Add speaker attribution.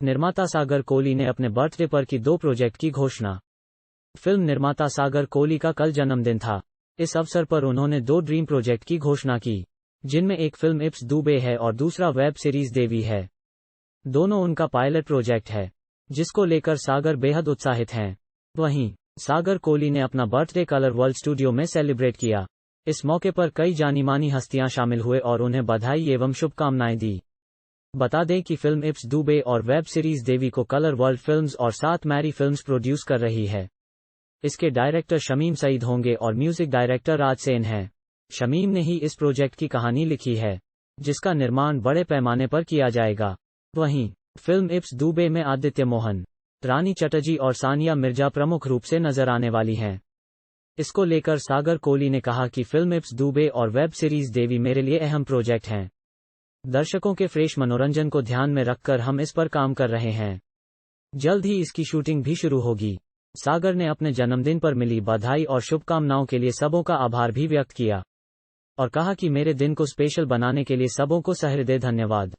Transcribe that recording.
Speaker 1: निर्माता सागर कोहली ने अपने बर्थडे पर की 2 प्रोजेक्ट की घोषणा। फिल्म निर्माता सागर कोहली का कल जन्मदिन था। इस अवसर पर उन्होंने 2 ड्रीम प्रोजेक्ट की घोषणा की, जिनमें एक फिल्म इप्स दुबे है और दूसरा वेब सीरीज देवी है। दोनों उनका पायलट प्रोजेक्ट है, जिसको लेकर सागर बेहद उत्साहित हैं। वहीं सागर कोहली ने अपना बर्थडे कलर वर्ल्ड स्टूडियो में सेलिब्रेट किया। इस मौके पर कई जानी मानी हस्तियां शामिल हुए और उन्हें बधाई एवं शुभकामनाएं दी। बता दें कि फिल्म इप्स दुबे और वेब सीरीज देवी को कलर वर्ल्ड फिल्म्स और 7 मैरी फिल्म्स प्रोड्यूस कर रही है। इसके डायरेक्टर शमीम सईद होंगे और म्यूजिक डायरेक्टर राज सेन हैं। शमीम ने ही इस प्रोजेक्ट की कहानी लिखी है, जिसका निर्माण बड़े पैमाने पर किया जाएगा। वहीं फिल्म इप्स दुबे में आदित्य मोहन, रानी चटर्जी और सानिया मिर्जा प्रमुख रूप से नजर आने वाली हैं। इसको लेकर सागर कोहली ने कहा कि फिल्म इप्स दुबे और वेब सीरीज देवी मेरे लिए अहम प्रोजेक्ट हैं। दर्शकों के फ्रेश मनोरंजन को ध्यान में रखकर हम इस पर काम कर रहे हैं। जल्द ही इसकी शूटिंग भी शुरू होगी। सागर ने अपने जन्मदिन पर मिली बधाई और शुभकामनाओं के लिए सबों का आभार भी व्यक्त किया और कहा कि मेरे दिन को स्पेशल बनाने के लिए सबों को सहृदय धन्यवाद।